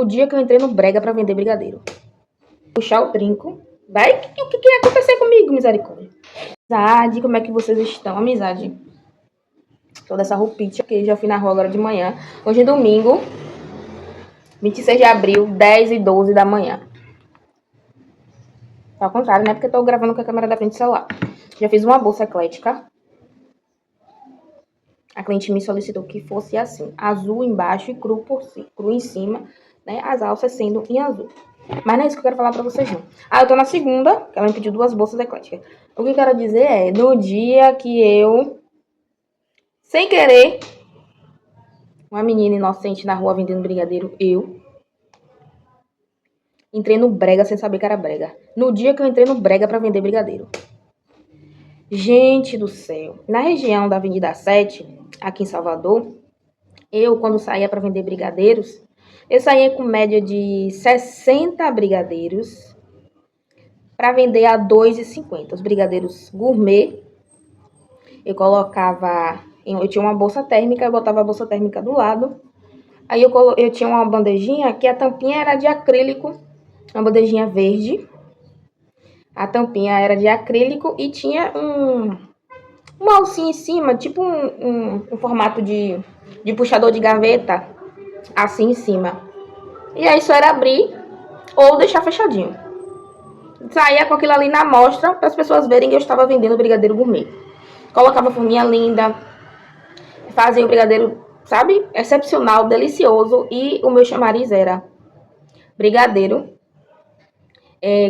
O dia que eu entrei no Brega pra vender brigadeiro. Puxar o trinco. Vai, o que ia acontecer comigo, misericórdia? Amizade, como é que vocês estão? Amizade. Toda essa roupinha que já fui na rua agora de manhã. Hoje é domingo, 26 de abril, 10h12 da manhã. Ao contrário, né? Porque eu tô gravando com a câmera da frente do celular. Já fiz uma bolsa eclética. A cliente me solicitou que fosse assim, azul embaixo e cru em cima, né? As alças sendo em azul. Mas não é isso que eu quero falar pra vocês, não. Eu tô na segunda, que ela me pediu 2 bolsas ecléticas. O que eu quero dizer é, no dia que eu, sem querer, uma menina inocente na rua vendendo brigadeiro, eu entrei no Brega sem saber que era Brega. No dia que eu entrei no Brega pra vender brigadeiro. Gente do céu. Na região da Avenida 7, aqui em Salvador, eu, quando saía pra vender brigadeiros, eu saía com média de 60 brigadeiros para vender a R$ 2,50. Os brigadeiros gourmet, eu colocava... Eu tinha uma bolsa térmica, eu botava a bolsa térmica do lado. Aí eu tinha uma bandejinha que a tampinha era de acrílico, uma bandejinha verde. A tampinha era de acrílico e tinha uma alcinha em cima, tipo um formato de puxador de gaveta, assim em cima. E aí só era abrir ou deixar fechadinho. Saía com aquilo ali na mostra para as pessoas verem que eu estava vendendo brigadeiro gourmet. Colocava forminha linda, fazia o brigadeiro, sabe, excepcional, delicioso. E o meu chamariz era brigadeiro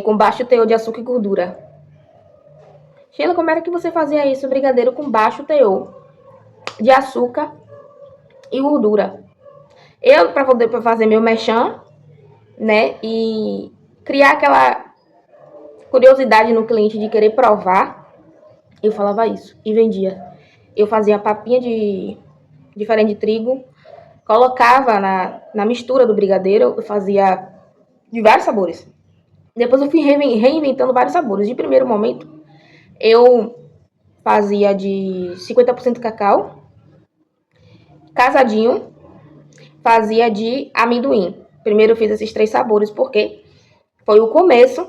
com baixo teor de açúcar e gordura. Sheila, como era que você fazia isso? Brigadeiro com baixo teor de açúcar e gordura. Eu, para poder fazer meu merchan, né, e criar aquela curiosidade no cliente de querer provar, eu falava isso e vendia. Eu fazia papinha de farinha de trigo, colocava na mistura do brigadeiro, eu fazia de vários sabores. Depois eu fui reinventando vários sabores. De primeiro momento, eu fazia de 50% cacau, casadinho, fazia de amendoim. Primeiro eu fiz esses 3 sabores porque foi o começo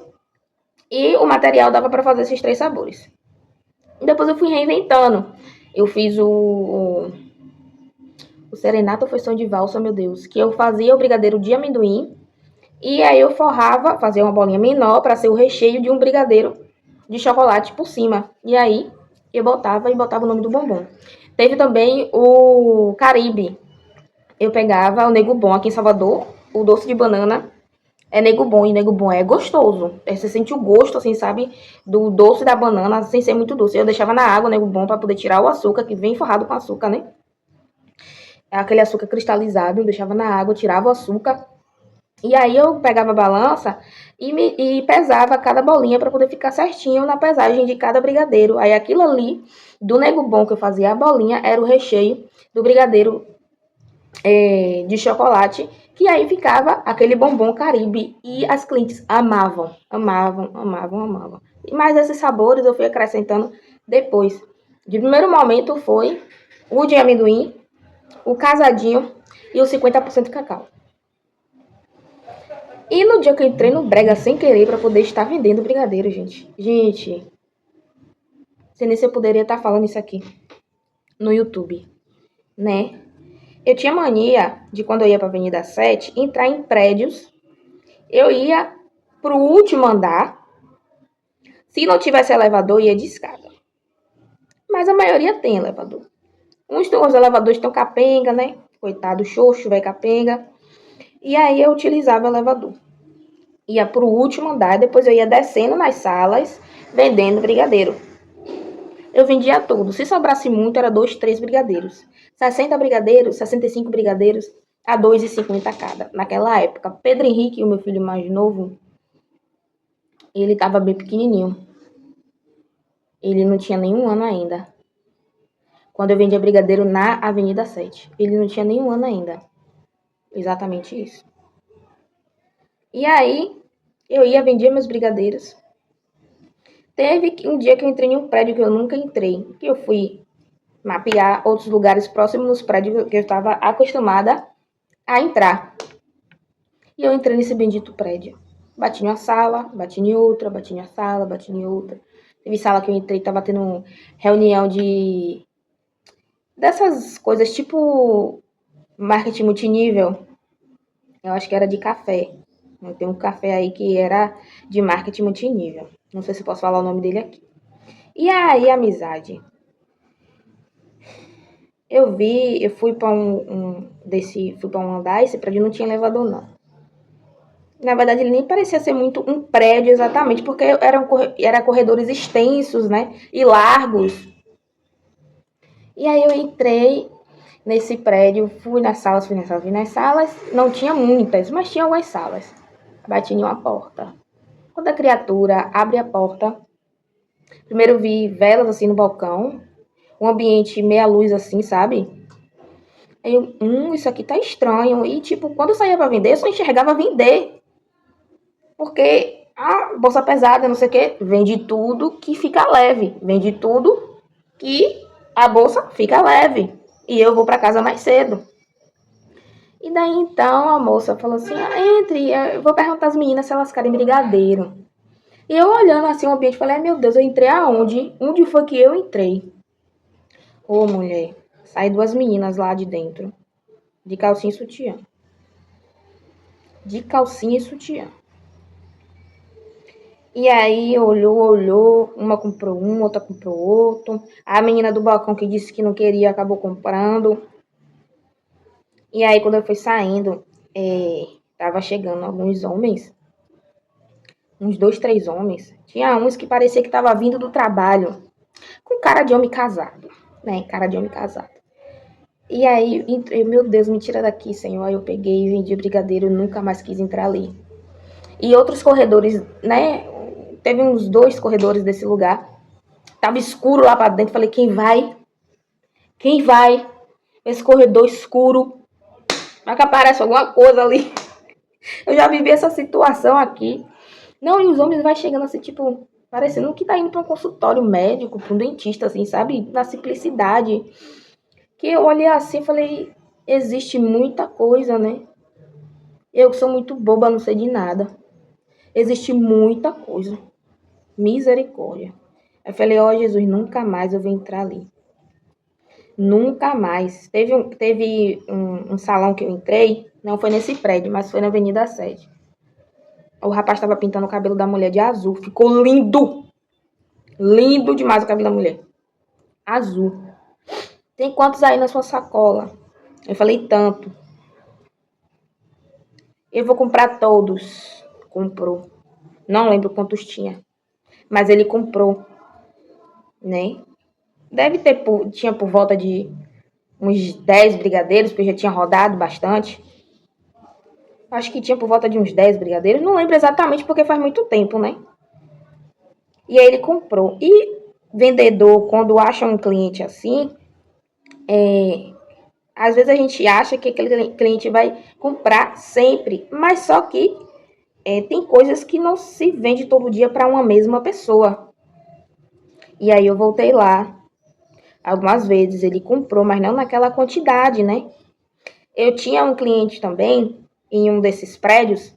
e o material dava para fazer esses 3 sabores. Depois eu fui reinventando. Eu fiz o serenato foi som de valsa, meu Deus. Que eu fazia o brigadeiro de amendoim. E aí eu forrava, fazia uma bolinha menor para ser o recheio de um brigadeiro de chocolate por cima. E aí eu botava o nome do bombom. Teve também o Caribe. Eu pegava o Nego Bom aqui em Salvador, o doce de banana. É Nego Bom, e Nego Bom é gostoso. Você sente o gosto, assim, sabe, do doce da banana, sem ser muito doce. Eu deixava na água o Nego Bom para poder tirar o açúcar, que vem forrado com açúcar, né? É aquele açúcar cristalizado, eu deixava na água, tirava o açúcar. E aí eu pegava a balança e pesava cada bolinha para poder ficar certinho na pesagem de cada brigadeiro. Aí aquilo ali, do Nego Bom que eu fazia a bolinha, era o recheio do brigadeiro de chocolate, que aí ficava aquele bombom Caribe. E as clientes amavam, amavam, amavam, amavam. Mas esses sabores eu fui acrescentando depois. De primeiro momento foi o de amendoim, o casadinho e o 50% cacau. E no dia que eu entrei no Brega sem querer para poder estar vendendo brigadeiro, gente. Gente, não sei nem se eu poderia estar falando isso aqui no YouTube, né? Eu tinha mania de, quando eu ia para a Avenida 7, entrar em prédios. Eu ia pro último andar. Se não tivesse elevador, ia de escada. Mas a maioria tem elevador. Os elevadores estão capenga, né? Coitado, xoxo, velho capenga. E aí eu utilizava o elevador. Ia pro último andar, depois eu ia descendo nas salas, vendendo brigadeiro. Eu vendia tudo. Se sobrasse muito, era 2, 3 brigadeiros. 60 brigadeiros, 65 brigadeiros, a R$ 2,50 cada. Naquela época, Pedro Henrique, o meu filho mais novo, ele tava bem pequenininho. Ele não tinha nenhum ano ainda. Quando eu vendia brigadeiro na Avenida 7. Ele não tinha nenhum ano ainda. Exatamente isso. E aí, eu ia vender meus brigadeiros. Teve um dia que eu entrei em um prédio que eu nunca entrei. Que eu fui mapear outros lugares próximos nos prédios que eu estava acostumada a entrar. E eu entrei nesse bendito prédio. Bati em uma sala, bati em outra, bati em uma sala, bati em outra. Teve sala que eu entrei, tava tendo reunião de... dessas coisas tipo marketing multinível. Eu acho que era de café. Tem um café aí que era de marketing multinível. Não sei se eu posso falar o nome dele aqui. E aí, amizade? Eu fui pra fui pra um andar, esse prédio não tinha elevador, não. Na verdade, ele nem parecia ser muito um prédio exatamente, porque eram corredores extensos, né? E largos. E aí eu entrei nesse prédio, fui nas salas, fui nas salas, fui nas salas. Não tinha muitas, mas tinha algumas salas. Bati em uma porta. Quando a criatura abre a porta, primeiro vi velas assim no balcão, um ambiente meia luz assim, sabe? Aí eu, isso aqui tá estranho. E tipo, quando eu saía pra vender, eu só enxergava vender. Porque a bolsa pesada, não sei o que, vende tudo que fica leve. Vende tudo que a bolsa fica leve. E eu vou pra casa mais cedo. E daí então a moça falou assim, entre, eu vou perguntar às meninas se elas querem brigadeiro. E eu olhando assim o ambiente, falei, meu Deus, eu entrei aonde? Onde foi que eu entrei? Ô, mulher, sai duas meninas lá de dentro, de calcinha e sutiã. De calcinha e sutiã. E aí olhou, uma comprou um, outra comprou outro. A menina do balcão que disse que não queria, acabou comprando. E aí quando eu fui saindo, tava chegando alguns homens, uns 2, 3 homens. Tinha uns que parecia que tava vindo do trabalho, com cara de homem casado, né? Cara de homem casado. E aí, meu Deus, me tira daqui, Senhor. Aí eu peguei e vendi o brigadeiro, nunca mais quis entrar ali. E outros corredores, né? Teve uns 2 corredores desse lugar. Tava escuro lá pra dentro. Falei, quem vai? Quem vai? Esse corredor escuro. Vai que aparece alguma coisa ali. Eu já vivi essa situação aqui. Não, e os homens vai chegando assim, tipo, parecendo que tá indo pra um consultório médico, pra um dentista, assim, sabe? Na simplicidade. Que eu olhei assim e falei, existe muita coisa, né? Eu que sou muito boba, não sei de nada. Existe muita coisa. Misericórdia. Eu falei, ó, Jesus, nunca mais eu vou entrar ali. Nunca mais. Teve um salão que eu entrei, não foi nesse prédio, mas foi na Avenida 7. O rapaz estava pintando o cabelo da mulher de azul. Ficou lindo! Lindo demais o cabelo da mulher. Azul. Tem quantos aí na sua sacola? Eu falei, tanto. Eu vou comprar todos. Comprou. Não lembro quantos tinha. Mas ele comprou. Né? Tinha por volta de uns 10 brigadeiros, porque eu já tinha rodado bastante. Acho que tinha por volta de uns 10 brigadeiros. Não lembro exatamente porque faz muito tempo, né? E aí ele comprou. E vendedor, quando acha um cliente assim, às vezes a gente acha que aquele cliente vai comprar sempre. Mas só que tem coisas que não se vende todo dia para uma mesma pessoa. E aí eu voltei lá. Algumas vezes ele comprou, mas não naquela quantidade, né? Eu tinha um cliente também, em um desses prédios,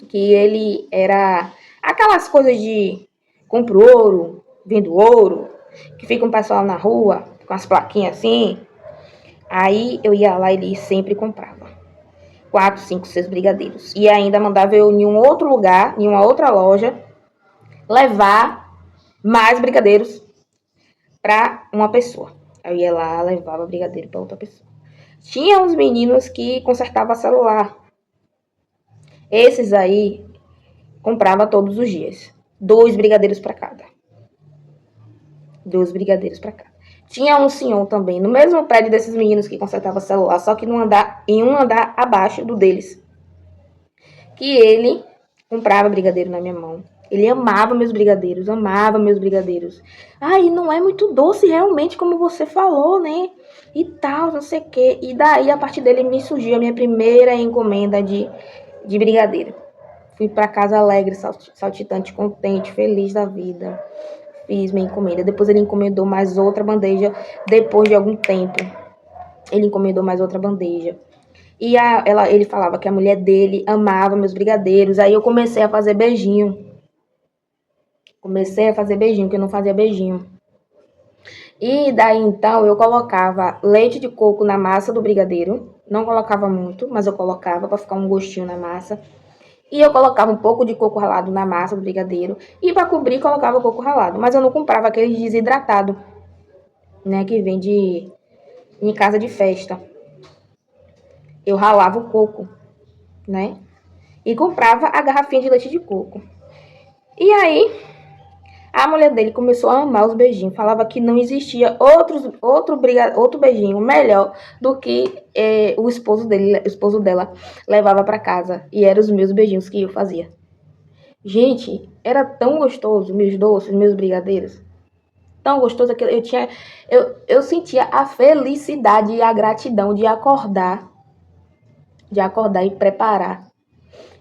que ele era aquelas coisas de compro ouro, vendo ouro, que fica um pessoal na rua com as plaquinhas assim. Aí eu ia lá e ele sempre comprava 4, 5, 6 brigadeiros. E ainda mandava eu em um outro lugar, em uma outra loja, levar mais brigadeiros para uma pessoa. Eu ia lá, levava brigadeiro para outra pessoa. Tinha uns meninos que consertavam celular. Esses aí comprava todos os dias. 2 brigadeiros para cada. 2 brigadeiros para cada. Tinha um senhor também, no mesmo prédio desses meninos que consertava celular, só que em um andar abaixo do deles. Que ele comprava brigadeiro na minha mão. Ele amava meus brigadeiros, amava meus brigadeiros. E não é muito doce realmente, como você falou, né? E tal, não sei o quê. E daí, a partir dele, me surgiu a minha primeira encomenda de brigadeiro. Fui para casa alegre, saltitante, contente, feliz da vida. Fiz minha encomenda. Depois ele encomendou mais outra bandeja. Depois de algum tempo, ele encomendou mais outra bandeja. E ele falava que a mulher dele amava meus brigadeiros. Aí eu comecei a fazer beijinho. Comecei a fazer beijinho, que eu não fazia beijinho. E daí então eu colocava leite de coco na massa do brigadeiro. Não colocava muito, mas eu colocava para ficar um gostinho na massa. E eu colocava um pouco de coco ralado na massa do brigadeiro. E para cobrir, colocava coco ralado. Mas eu não comprava aquele desidratado, né? Que vende em casa de festa. Eu ralava o coco, né? E comprava a garrafinha de leite de coco. E aí, a mulher dele começou a amar os beijinhos. Falava que não existia outro beijinho melhor do que o esposo dela levava para casa. E eram os meus beijinhos que eu fazia. Gente, era tão gostoso, meus doces, meus brigadeiros. Tão gostoso que eu sentia a felicidade e a gratidão de acordar e preparar.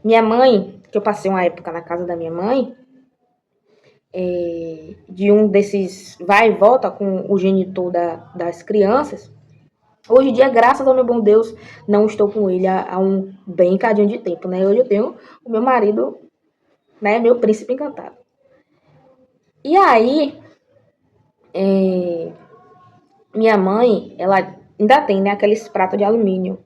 Minha mãe, que eu passei uma época na casa da minha mãe, de um desses vai e volta com o genitor das crianças. Hoje em dia, graças ao meu bom Deus, não estou com ele há um bem cadinho de tempo, né? Hoje eu tenho o meu marido, né? Meu príncipe encantado. E aí, minha mãe, ela ainda tem, né, aqueles pratos de alumínio.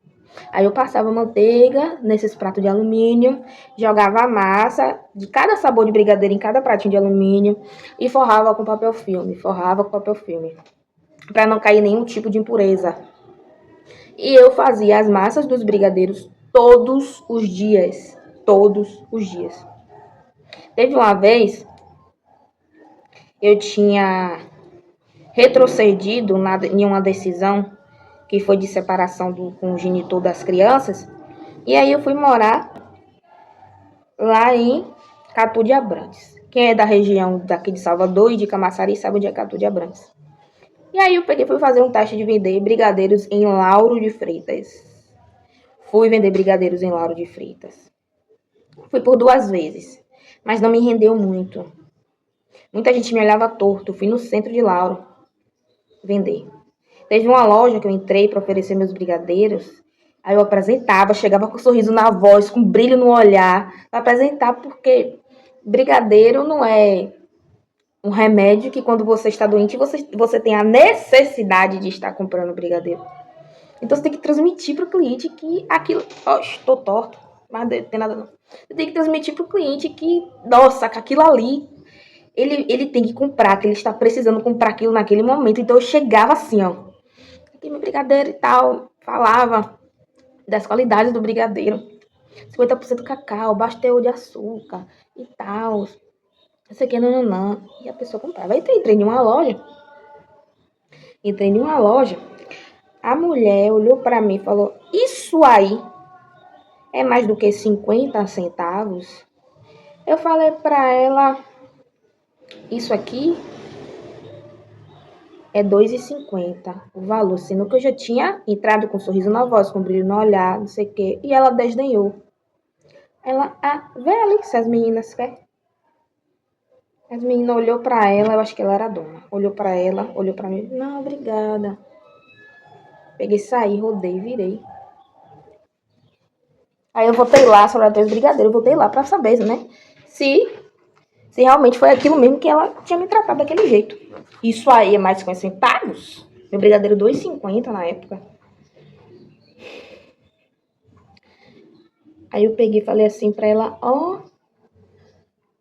Aí eu passava manteiga nesses pratos de alumínio, jogava a massa de cada sabor de brigadeiro em cada pratinho de alumínio e forrava com papel filme, para não cair nenhum tipo de impureza. E eu fazia as massas dos brigadeiros todos os dias. Teve uma vez, eu tinha retrocedido em uma decisão que foi de separação com o genitor das crianças. E aí eu fui morar lá em Catu de Abrantes. Quem é da região daqui de Salvador e de Camaçari sabe onde é Catu de Abrantes. E aí eu fui fazer um teste de vender brigadeiros em Lauro de Freitas. Fui vender brigadeiros em Lauro de Freitas. Fui por 2 vezes, mas não me rendeu muito. Muita gente me olhava torto. Fui no centro de Lauro vender. Teve uma loja que eu entrei para oferecer meus brigadeiros. Aí eu apresentava, chegava com um sorriso na voz, com brilho no olhar, para apresentar, porque brigadeiro não é um remédio que quando você está doente, você tem a necessidade de estar comprando brigadeiro. Então você tem que transmitir para o cliente que aquilo... estou torto, mas não tem nada não. Você tem que transmitir para o cliente que, nossa, que aquilo ali, ele tem que comprar, que ele está precisando comprar aquilo naquele momento. Então eu chegava assim, ó, aqui meu brigadeiro e tal, falava das qualidades do brigadeiro. 50% cacau, baixo teor de açúcar e tal. Não sei o que, não. E a pessoa comprava. Aí entrei em uma loja. A mulher olhou pra mim e falou: isso aí é mais do que 50 centavos? Eu falei pra ela: isso aqui é R$2,50 o valor, sendo que eu já tinha entrado com um sorriso na voz, com um brilho no olhar, não sei o que, e ela desdenhou. Ela, vê ali se as meninas querem. As meninas olhou pra ela, eu acho que ela era dona. Olhou pra ela, olhou pra mim, não, obrigada. Peguei, saí, rodei, virei. Aí eu voltei lá, sobre a brigadeiro, eu voltei lá pra saber, né, se realmente foi aquilo mesmo que ela tinha me tratado daquele jeito. Isso aí é mais de 50 centavos? Meu brigadeiro R$2,50 na época. Aí eu peguei e falei assim pra ela,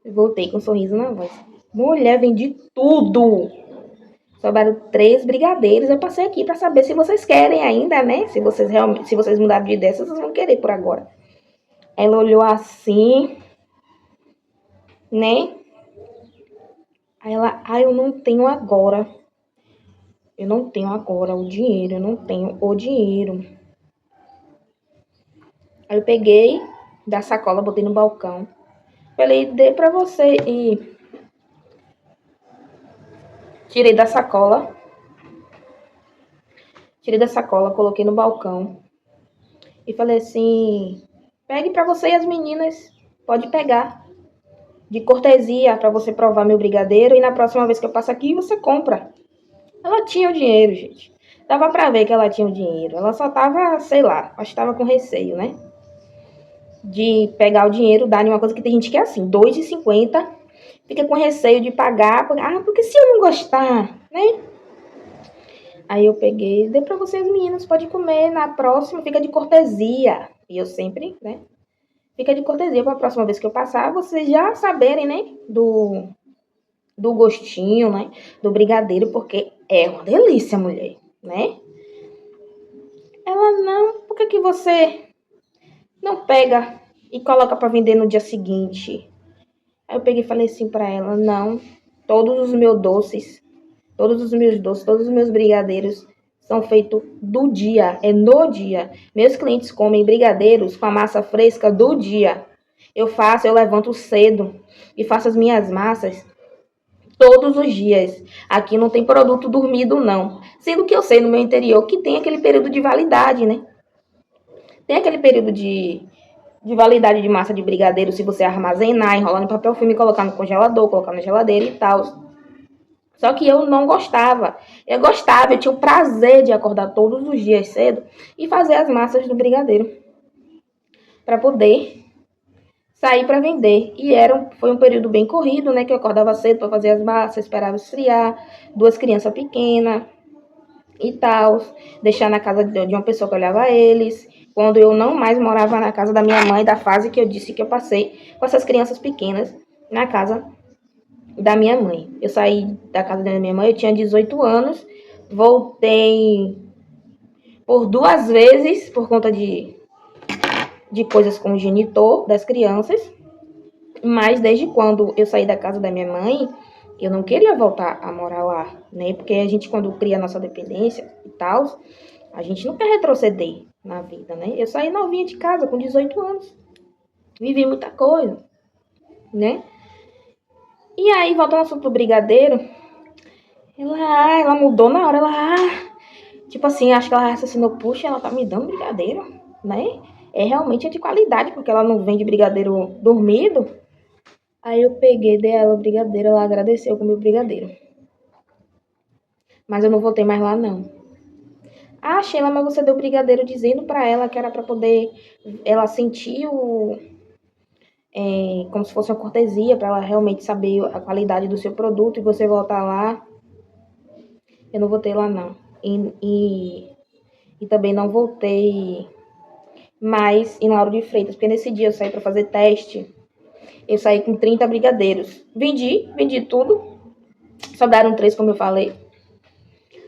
voltei com um sorriso na voz. Mulher, vendi tudo. Sobraram 3 brigadeiros. Eu passei aqui pra saber se vocês querem ainda, né? Se vocês mudaram de ideia, vocês vão querer por agora. Ela olhou assim, né? Aí ela, eu não tenho agora. Eu não tenho agora o dinheiro, eu não tenho o dinheiro. Aí eu peguei da sacola, botei no balcão. Falei, dei pra você e tirei da sacola, coloquei no balcão. E falei assim, pegue pra você e as meninas, pode pegar. De cortesia, pra você provar meu brigadeiro. E na próxima vez que eu passo aqui, você compra. Ela tinha o dinheiro, gente. Dava pra ver que ela tinha o dinheiro. Ela só tava, sei lá, acho que tava com receio, né? De pegar o dinheiro, dar em uma coisa que tem gente que é assim, R$ 2,50, fica com receio de pagar, porque se eu não gostar, né? Aí eu peguei, dei pra vocês meninas, pode comer, na próxima fica de cortesia. E eu sempre, né? Fica de cortesia pra próxima vez que eu passar, vocês já saberem, né? Do gostinho, né? Do brigadeiro, porque é uma delícia, mulher, né? Ela, não, por que você não pega e coloca pra vender no dia seguinte? Aí eu peguei e falei assim pra ela, não, todos os meus doces, todos os meus brigadeiros são feitos do dia, é no dia. Meus clientes comem brigadeiros com a massa fresca do dia. Eu levanto cedo e faço as minhas massas todos os dias. Aqui não tem produto dormido, não. Sendo que eu sei no meu interior que tem aquele período de validade, né? Tem aquele período de validade de massa de brigadeiro, se você armazenar, enrolar no papel filme, colocar no congelador, colocar na geladeira e tal. Só que eu não gostava. Eu tinha o prazer de acordar todos os dias cedo e fazer as massas do brigadeiro para poder sair para vender. E foi um período bem corrido, né? Que eu acordava cedo para fazer as massas, esperava esfriar, 2 crianças pequenas e tal, deixar na casa de uma pessoa que olhava eles. Quando eu não mais morava na casa da minha mãe, da fase que eu disse que eu passei com essas crianças pequenas na casa da minha mãe. Eu saí da casa da minha mãe, eu tinha 18 anos, voltei por 2 vezes por conta de coisas com o genitor das crianças, mas desde quando eu saí da casa da minha mãe, eu não queria voltar a morar lá, né? Porque a gente, quando cria a nossa dependência e tal, a gente não quer retroceder na vida, né? Eu saí novinha de casa, com 18 anos. Vivi muita coisa, né? E aí, voltando ao assunto do brigadeiro, ela mudou na hora, tipo assim, acho que ela raciocinou, puxa, ela tá me dando brigadeiro, né? É realmente de qualidade, porque ela não vende brigadeiro dormido. Aí eu peguei, dei a ela o brigadeiro, ela agradeceu com o meu brigadeiro. Mas eu não voltei mais lá, não. Ah, Sheila, mas você deu brigadeiro dizendo pra ela que era pra poder ela sentir como se fosse uma cortesia, pra ela realmente saber a qualidade do seu produto e você voltar lá. Eu não voltei lá, não. E também não voltei mais em Lauro de Freitas, porque nesse dia eu saí pra fazer teste. Eu saí com 30 brigadeiros. Vendi tudo. Sobraram 3, como eu falei.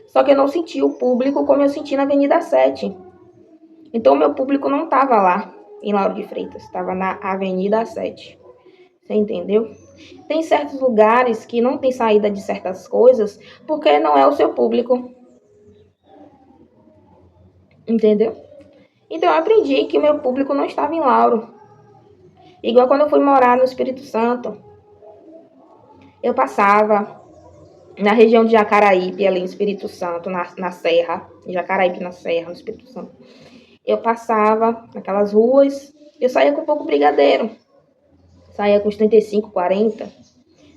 Só que eu não senti o público como eu senti na Avenida 7. Então, o meu público não estava lá em Lauro de Freitas. Estava na Avenida 7. Você entendeu? Tem certos lugares que não tem saída de certas coisas porque não é o seu público. Entendeu? Então, eu aprendi que o meu público não estava em Lauro. Igual quando eu fui morar no Espírito Santo. Eu passava na região de Jacaraípe, ali no Espírito Santo, na Serra. Jacaraípe, na Serra, no Espírito Santo. Eu passava naquelas ruas, eu saía com pouco brigadeiro. Saía com uns 35, 40.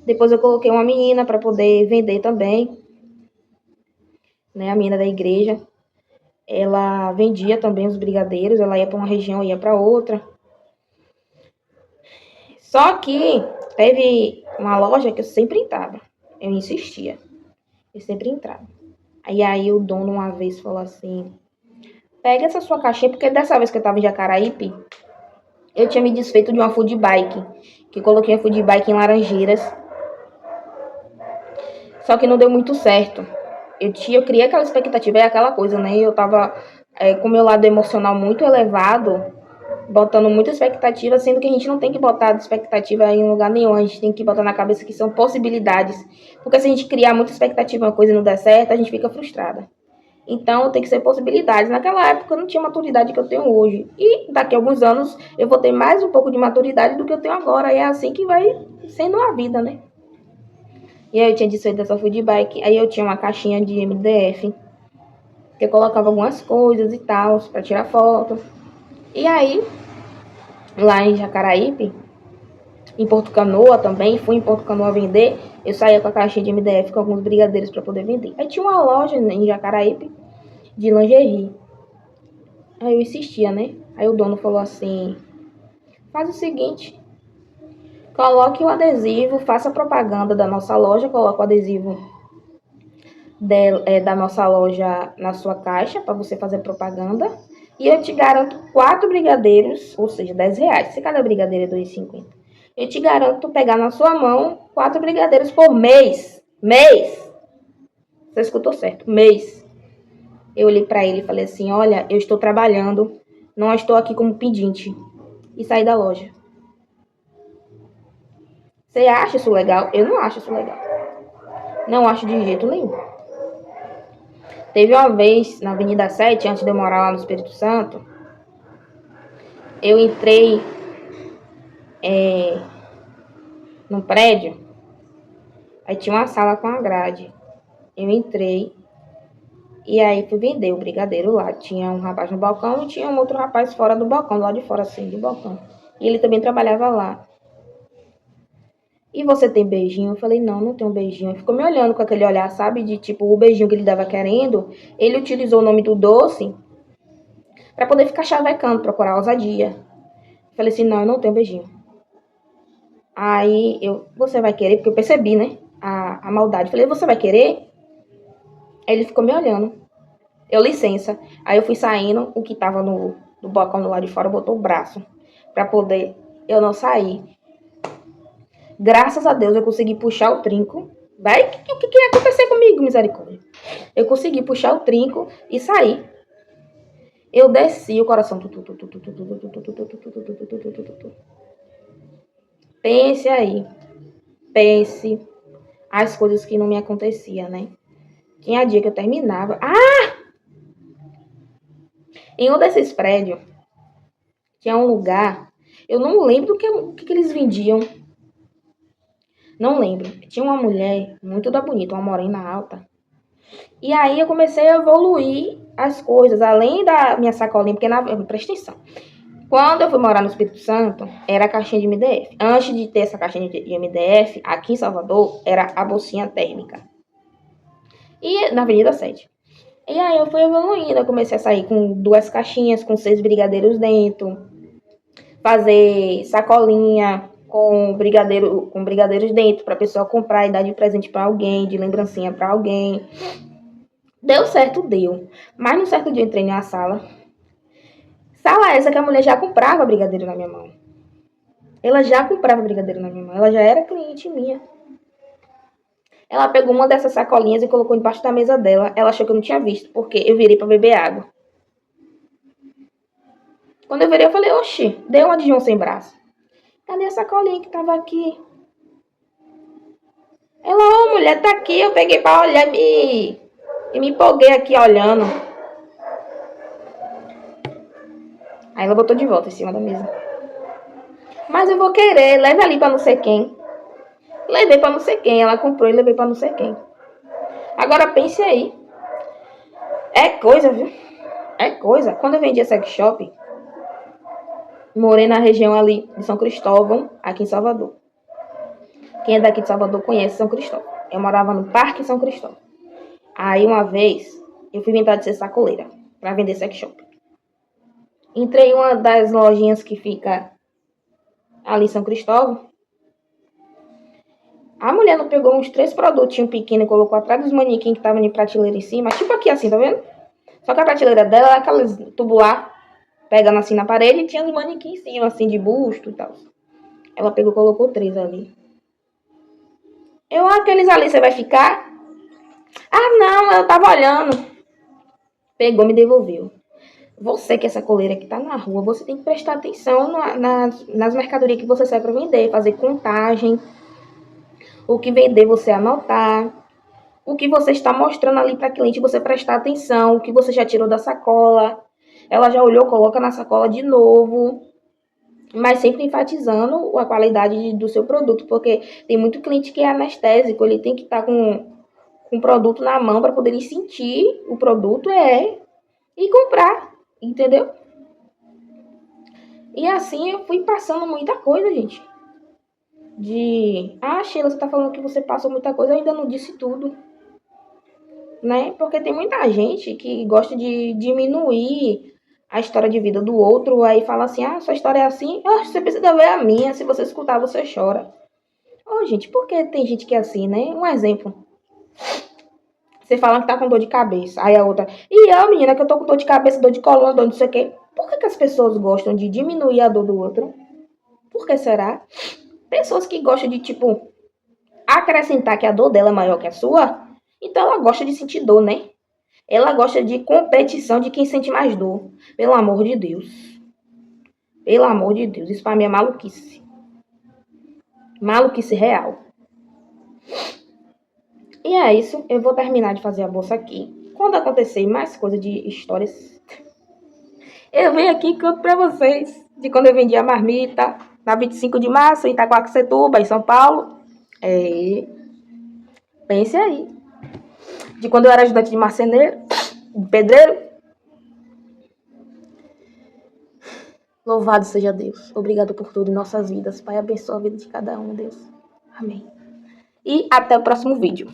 Depois eu coloquei uma menina para poder vender também. Né, a menina da igreja. Ela vendia também os brigadeiros. Ela ia para uma região, ia para outra. Só que teve uma loja que eu sempre entrava. Eu insistia. Eu sempre entrava. Aí o dono uma vez falou assim: pega essa sua caixinha, porque dessa vez que eu tava em Jacaraípe, eu tinha me desfeito de uma food bike. Que coloquei a food bike em Laranjeiras. Só que não deu muito certo. Eu criei aquela expectativa, é aquela coisa, né? Eu tava com o meu lado emocional muito elevado, botando muita expectativa, sendo que a gente não tem que botar expectativa em lugar nenhum. A gente tem que botar na cabeça que são possibilidades. Porque se a gente criar muita expectativa, uma coisa e não der certo, a gente fica frustrada. Então, tem que ser possibilidades. Naquela época, eu não tinha a maturidade que eu tenho hoje. E daqui a alguns anos, eu vou ter mais um pouco de maturidade do que eu tenho agora. E é assim que vai sendo a vida, né? E aí eu tinha desfeito dessa food bike. Aí eu tinha uma caixinha de MDF, que eu colocava algumas coisas e tal, pra tirar foto. E aí, lá em Jacaraípe, em Porto Canoa também, fui em Porto Canoa vender. Eu saía com a caixinha de MDF com alguns brigadeiros para poder vender. Aí tinha uma loja em Jacaraípe de lingerie. Aí eu insistia, né? Aí o dono falou assim, faz o seguinte, coloque o adesivo, faça propaganda da nossa loja, coloque o adesivo da nossa loja na sua caixa para você fazer propaganda. E eu te garanto 4 brigadeiros, ou seja, R$ 10. Se cada brigadeiro é R$ 2,50. Eu te garanto pegar na sua mão 4 brigadeiros por mês. Mês! Você escutou certo, mês. Eu olhei para ele e falei assim, olha, eu estou trabalhando, não estou aqui como pedinte. E saí da loja. Você acha isso legal? Eu não acho isso legal. Não acho de jeito nenhum. Teve uma vez, na Avenida 7, antes de eu morar lá no Espírito Santo, eu entrei num prédio, aí tinha uma sala com a grade. Eu entrei e aí fui vender o brigadeiro lá. Tinha um rapaz no balcão e tinha um outro rapaz fora do balcão, do lado de fora assim, do balcão. E ele também trabalhava lá. E você tem beijinho? Eu falei, não, não tem um beijinho. Ele ficou me olhando com aquele olhar, sabe? De tipo, o beijinho que ele dava querendo. Ele utilizou o nome do doce pra poder ficar chavecando, procurar ousadia. Eu falei assim, não, eu não tenho beijinho. Aí você vai querer? Porque eu percebi, né? A maldade. Eu falei, você vai querer? Aí ele ficou me olhando. Eu, licença. Aí eu fui saindo, o que tava no balcão do lado de fora botou o braço pra poder eu não sair. Graças a Deus eu consegui puxar o trinco. Vai, o que ia acontecer comigo, misericórdia? Eu consegui puxar o trinco e sair. Eu desci o coração. Pense aí. Pense as coisas que não me aconteciam, né? Tinha dia que eu terminava. Em um desses prédios, tinha um lugar. Eu não lembro o que eles vendiam. Não lembro. Tinha uma mulher muito da bonita, uma morena alta. E aí eu comecei a evoluir as coisas, além da minha sacolinha, porque presta atenção. Quando eu fui morar no Espírito Santo, era a caixinha de MDF. Antes de ter essa caixinha de MDF, aqui em Salvador, era a bolsinha térmica. E na Avenida 7. E aí eu fui evoluindo, eu comecei a sair com 2 caixinhas, com 6 brigadeiros dentro. Fazer sacolinha com brigadeiros dentro, pra pessoa comprar e dar de presente pra alguém, de lembrancinha pra alguém. Deu certo, deu. Mas num certo dia eu entrei numa sala. Sala essa que a mulher já comprava brigadeiro na minha mão. Ela já comprava brigadeiro na minha mão. Ela já era cliente minha. Ela pegou uma dessas sacolinhas e colocou embaixo da mesa dela. Ela achou que eu não tinha visto, porque eu virei pra beber água. Quando eu virei, eu falei, oxi, deu uma de João sem braço. Cadê a sacolinha que tava aqui? Ela, ô, mulher, tá aqui. Eu peguei pra olhar e me empolguei aqui olhando. Aí ela botou de volta em cima da mesa. Mas eu vou querer, leve ali pra não sei quem. Levei pra não sei quem, ela comprou e levei pra não sei quem. Agora pense aí. É coisa, viu? É coisa. Quando eu vendia sex shop, morei na região ali de São Cristóvão, aqui em Salvador. Quem é daqui de Salvador conhece São Cristóvão. Eu morava no Parque São Cristóvão. Aí uma vez, eu fui inventar de ser sacoleira pra vender sex shop. Entrei em uma das lojinhas que fica ali em São Cristóvão. A mulher não pegou uns 3 produtinhos pequenos e colocou atrás dos manequins que estavam de prateleira em cima. Tipo aqui assim, tá vendo? Só que a prateleira dela era aquelas tubular, pegando assim na parede e tinha os manequins em cima, assim, de busto e tal. Ela pegou e colocou 3 ali. Aqueles ali você vai ficar? Ah, não, eu tava olhando. Pegou, me devolveu. Você que é sacoleira que tá na rua, você tem que prestar atenção nas mercadorias que você sai pra vender, fazer contagem. O que vender, você anotar. O que você está mostrando ali para cliente, você prestar atenção. O que você já tirou da sacola. Ela já olhou, coloca na sacola de novo. Mas sempre enfatizando a qualidade do seu produto. Porque tem muito cliente que é anestésico. Ele tem que estar com o produto na mão para poder sentir o produto e comprar. Entendeu? E assim eu fui passando muita coisa, gente. Sheila, você tá falando que você passou muita coisa. Eu ainda não disse tudo. né? Porque tem muita gente que gosta de diminuir a história de vida do outro, aí fala assim, ah, sua história é assim, eu acho que você precisa ver a minha, se você escutar, você chora. Ô, gente, por que tem gente que é assim, né? Um exemplo. Você fala que tá com dor de cabeça, aí a outra, e eu, menina, que eu tô com dor de cabeça, dor de coluna, dor de não sei o quê. Por que as pessoas gostam de diminuir a dor do outro? Por que será? Pessoas que gostam de, tipo, acrescentar que a dor dela é maior que a sua, então ela gosta de sentir dor, né? Ela gosta de competição de quem sente mais dor. Pelo amor de Deus. Pelo amor de Deus. Isso pra mim é maluquice. Maluquice real. E é isso. Eu vou terminar de fazer a bolsa aqui. Quando acontecer mais coisa de histórias, eu venho aqui e conto pra vocês. De quando eu vendi a marmita na 25 de março, em Itacoaquecetuba, em São Paulo. É. Pense aí. De quando eu era ajudante de marceneiro, de pedreiro. Louvado seja Deus. Obrigado por tudo em nossas vidas. Pai, abençoa a vida de cada um, Deus. Amém. E até o próximo vídeo.